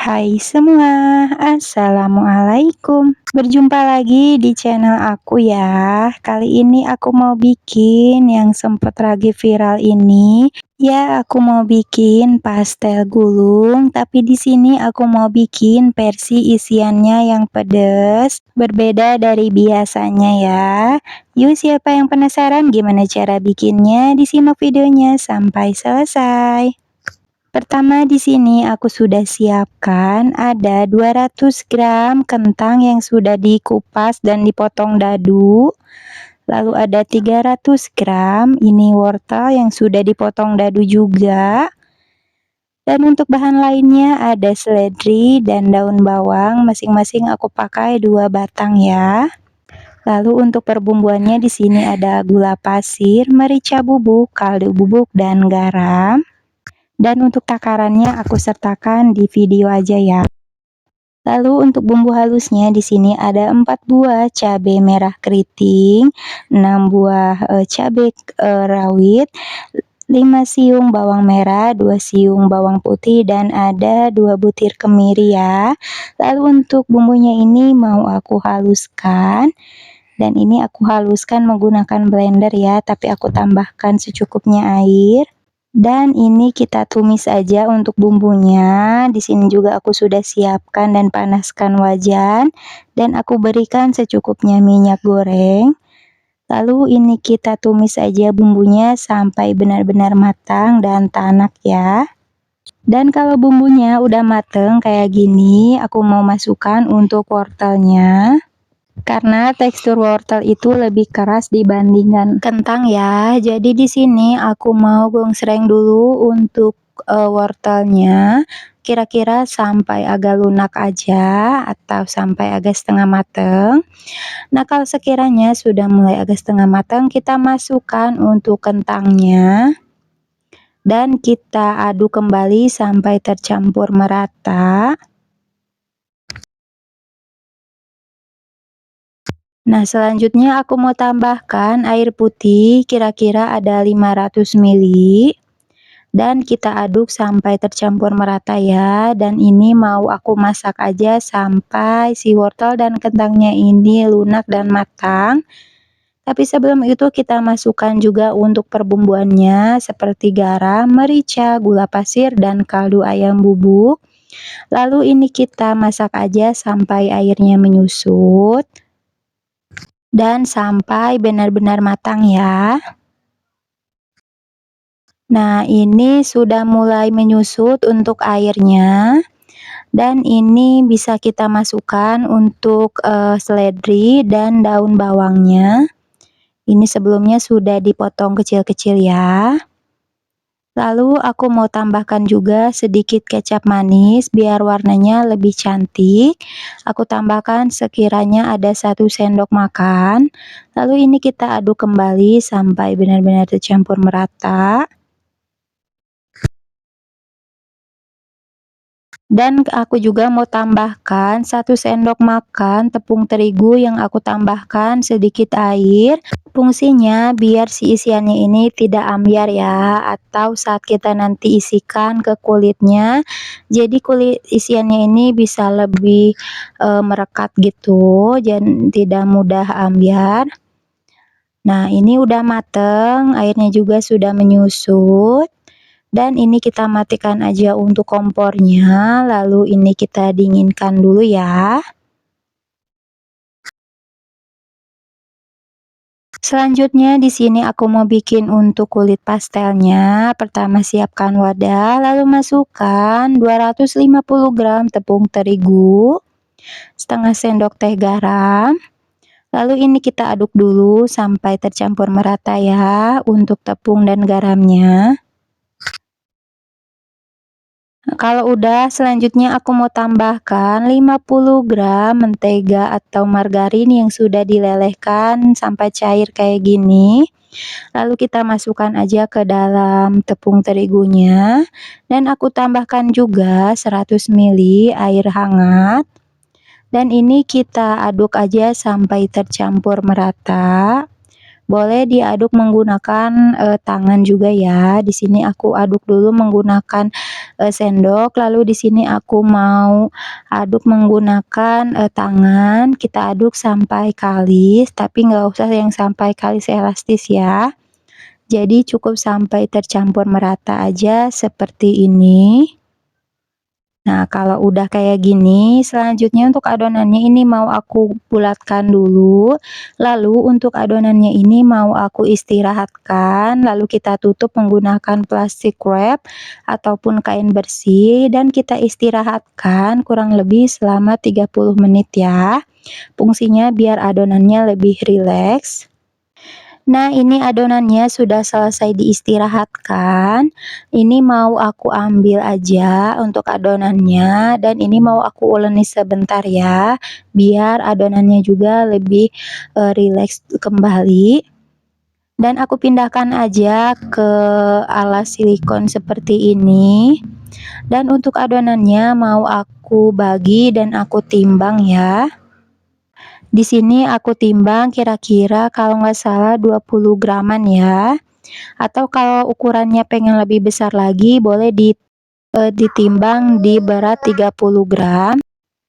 Hai semua, assalamualaikum. Berjumpa lagi di channel aku ya. Kali ini aku mau bikin yang sempat lagi viral ini. Ya, aku mau bikin pastel gulung, tapi di sini aku mau bikin versi isiannya yang pedas, berbeda dari biasanya ya. Yuk, siapa yang penasaran gimana cara bikinnya? Disimak videonya sampai selesai. Pertama di sini aku sudah siapkan ada 200 gram kentang yang sudah dikupas dan dipotong dadu. Lalu ada 300 gram ini wortel yang sudah dipotong dadu juga. Dan untuk bahan lainnya ada seledri dan daun bawang, masing-masing aku pakai 2 batang ya. Lalu untuk perbumbuannya di sini ada gula pasir, merica bubuk, kaldu bubuk dan garam. Dan untuk takarannya aku sertakan di video aja ya. Lalu untuk bumbu halusnya di sini ada 4 buah cabai merah keriting, 6 buah cabai rawit, 5 siung bawang merah, 2 siung bawang putih dan ada 2 butir kemiri ya. Lalu untuk bumbunya ini mau aku haluskan. Dan ini aku haluskan menggunakan blender ya, tapi aku tambahkan secukupnya air. Dan ini kita tumis aja untuk bumbunya. Di sini juga aku sudah siapkan dan panaskan wajan dan aku berikan secukupnya minyak goreng. Lalu ini kita tumis aja bumbunya sampai benar-benar matang dan tanak ya. Dan kalau bumbunya udah mateng kayak gini, aku mau masukkan untuk wortelnya. Karena tekstur wortel itu lebih keras dibandingkan kentang ya. Jadi di sini aku mau gongsreng dulu untuk wortelnya. Kira-kira sampai agak lunak aja atau sampai agak setengah mateng. Nah, kalau sekiranya sudah mulai agak setengah matang, kita masukkan untuk kentangnya. Dan kita aduk kembali sampai tercampur merata. Nah, selanjutnya aku mau tambahkan air putih kira-kira ada 500 ml dan kita aduk sampai tercampur merata ya. Dan ini mau aku masak aja sampai si wortel dan kentangnya ini lunak dan matang. Tapi sebelum itu kita masukkan juga untuk perbumbuannya seperti garam, merica, gula pasir dan kaldu ayam bubuk. Lalu ini kita masak aja sampai airnya menyusut. Dan sampai benar-benar matang ya. Nah, ini sudah mulai menyusut untuk airnya. Dan ini bisa kita masukkan untuk seledri dan daun bawangnya. Ini sebelumnya sudah dipotong kecil-kecil ya. Lalu aku mau tambahkan juga sedikit kecap manis biar warnanya lebih cantik. Aku tambahkan sekiranya ada 1 sendok makan. Lalu ini kita aduk kembali sampai benar-benar tercampur merata. Dan aku juga mau tambahkan 1 sendok makan tepung terigu yang aku tambahkan sedikit air. Fungsinya biar si isiannya ini tidak ambyar ya, atau saat kita nanti isikan ke kulitnya, jadi kulit isiannya ini bisa lebih merekat gitu dan tidak mudah ambyar. Nah, ini udah mateng, airnya juga sudah menyusut. Dan ini kita matikan aja untuk kompornya, lalu ini kita dinginkan dulu ya. Selanjutnya di sini aku mau bikin untuk kulit pastelnya. Pertama siapkan wadah, lalu masukkan 250 gram tepung terigu, setengah sendok teh garam. Lalu ini kita aduk dulu sampai tercampur merata ya untuk tepung dan garamnya. Kalau udah, selanjutnya aku mau tambahkan 50 gram mentega atau margarin yang sudah dilelehkan sampai cair kayak gini. Lalu kita masukkan aja ke dalam tepung terigunya. Dan aku tambahkan juga 100 ml air hangat. Dan ini kita aduk aja sampai tercampur merata. Boleh diaduk menggunakan tangan juga ya. Di sini aku aduk dulu menggunakan sendok. Lalu di sini aku mau aduk menggunakan, tangan, kita aduk sampai kalis, tapi nggak usah yang sampai kalis elastis ya. Jadi cukup sampai tercampur merata aja seperti ini. Nah, kalau udah kayak gini, selanjutnya untuk adonannya ini mau aku bulatkan dulu. Lalu untuk adonannya ini mau aku istirahatkan, lalu kita tutup menggunakan plastik wrap ataupun kain bersih dan kita istirahatkan kurang lebih selama 30 menit ya. Fungsinya biar adonannya lebih rileks. Nah, ini adonannya sudah selesai diistirahatkan. Ini mau aku ambil aja untuk adonannya dan ini mau aku uleni sebentar ya, biar adonannya juga lebih, rileks kembali. Dan aku pindahkan aja ke alas silikon seperti ini. Dan untuk adonannya mau aku bagi dan aku timbang ya. Di sini aku timbang kira-kira kalau nggak salah 20 graman ya. Atau kalau ukurannya pengen lebih besar lagi boleh ditimbang di berat 30 gram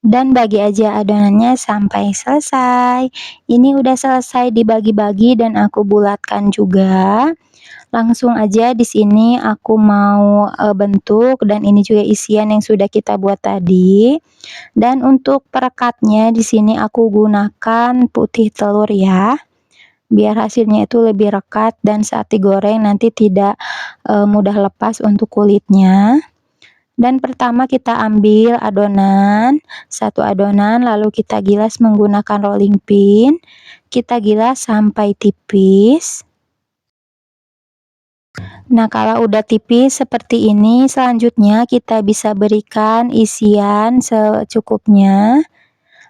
dan bagi aja adonannya sampai selesai. Ini udah selesai dibagi-bagi dan aku bulatkan juga. Langsung aja di sini aku mau, bentuk dan ini juga isian yang sudah kita buat tadi. Dan untuk perekatnya di sini aku gunakan putih telur ya, biar hasilnya itu lebih rekat dan saat digoreng nanti tidak, mudah lepas untuk kulitnya. Dan pertama kita ambil adonan, satu adonan lalu kita gilas menggunakan rolling pin, kita gilas sampai tipis. Nah, kalau udah tipis seperti ini, selanjutnya kita bisa berikan isian secukupnya.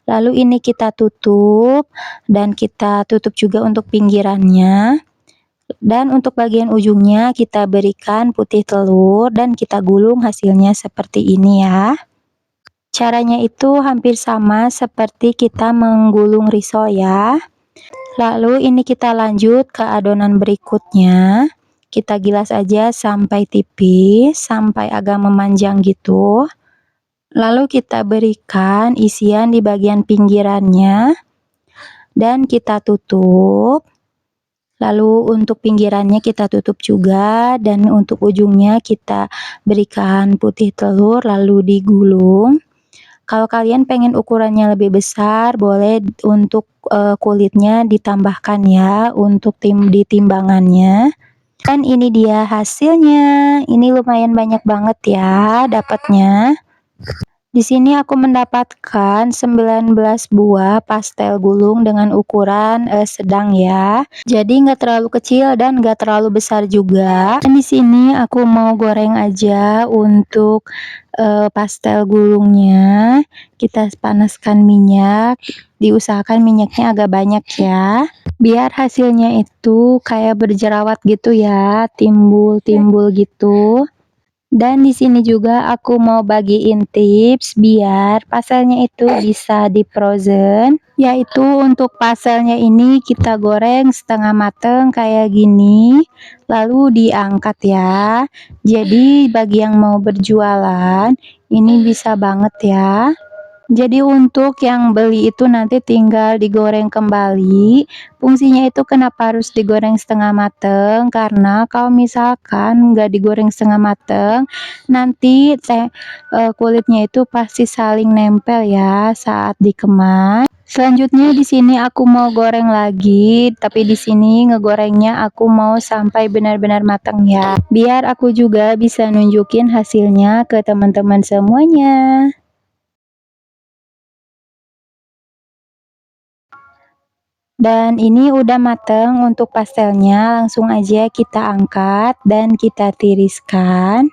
Lalu ini kita tutup dan kita tutup juga untuk pinggirannya. Dan untuk bagian ujungnya kita berikan putih telur dan kita gulung hasilnya seperti ini ya. Caranya itu hampir sama seperti kita menggulung risol ya. Lalu ini kita lanjut ke adonan berikutnya. Kita gilas aja sampai tipis, sampai agak memanjang gitu. Lalu kita berikan isian di bagian pinggirannya dan kita tutup. Lalu untuk pinggirannya kita tutup juga dan untuk ujungnya kita berikan putih telur lalu digulung. Kalau kalian pengen ukurannya lebih besar, boleh untuk, kulitnya ditambahkan ya untuk di timbangannya. Dan ini dia hasilnya. Ini lumayan banyak banget ya dapatnya. Di sini aku mendapatkan 19 buah pastel gulung dengan ukuran, sedang ya. Jadi nggak terlalu kecil dan nggak terlalu besar juga. Dan di sini aku mau goreng aja untuk, pastel gulungnya. Kita panaskan minyak, diusahakan minyaknya agak banyak ya. Biar hasilnya itu kayak berjerawat gitu ya, timbul-timbul gitu. Dan di sini juga aku mau bagiin tips biar pastelnya itu bisa di-frozen, yaitu untuk pastelnya ini kita goreng setengah mateng kayak gini, lalu diangkat ya. Jadi bagi yang mau berjualan, ini bisa banget ya. Jadi untuk yang beli itu nanti tinggal digoreng kembali. Fungsinya itu kenapa harus digoreng setengah mateng? Karena kalau misalkan nggak digoreng setengah mateng, nanti kulitnya itu pasti saling nempel ya saat dikemas. Selanjutnya di sini aku mau goreng lagi, tapi di sini ngegorengnya aku mau sampai benar-benar matang ya. Biar aku juga bisa nunjukin hasilnya ke teman-teman semuanya. Dan ini udah mateng untuk pastelnya, langsung aja kita angkat dan kita tiriskan.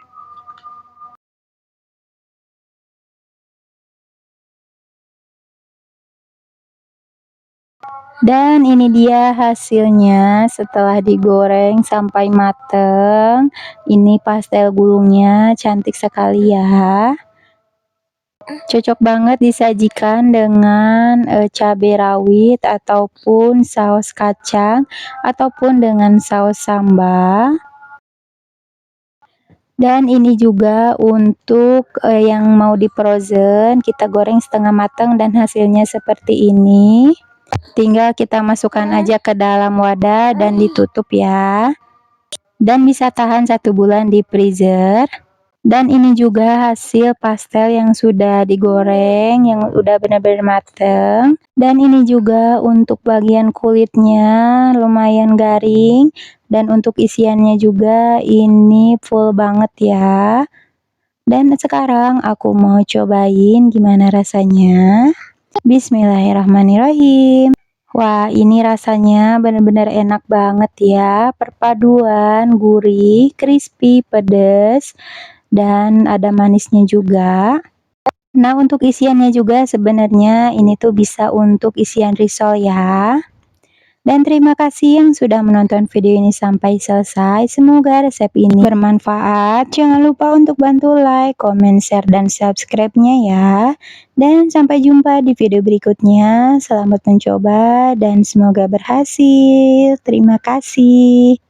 Dan ini dia hasilnya setelah digoreng sampai mateng. Ini pastel gulungnya cantik sekali ya. Cocok banget disajikan dengan, cabai rawit ataupun saus kacang ataupun dengan saus sambal. Dan ini juga untuk, yang mau di-frozen, kita goreng setengah matang dan hasilnya seperti ini. Tinggal kita masukkan aja ke dalam wadah dan ditutup ya. Dan bisa tahan 1 bulan di freezer. Dan ini juga hasil pastel yang sudah digoreng, yang udah benar-benar mateng. Dan ini juga untuk bagian kulitnya lumayan garing. Dan untuk isiannya juga ini full banget ya. Dan sekarang aku mau cobain gimana rasanya. Bismillahirrahmanirrahim. Wah, ini rasanya benar-benar enak banget ya. Perpaduan gurih, crispy, pedas, dan ada manisnya juga. Nah, untuk isiannya juga sebenarnya ini tuh bisa untuk isian risol ya. Dan terima kasih yang sudah menonton video ini sampai selesai. Semoga resep ini bermanfaat. Jangan lupa untuk bantu like, comment, share, dan subscribe-nya ya. Dan sampai jumpa di video berikutnya. Selamat mencoba dan semoga berhasil. Terima kasih.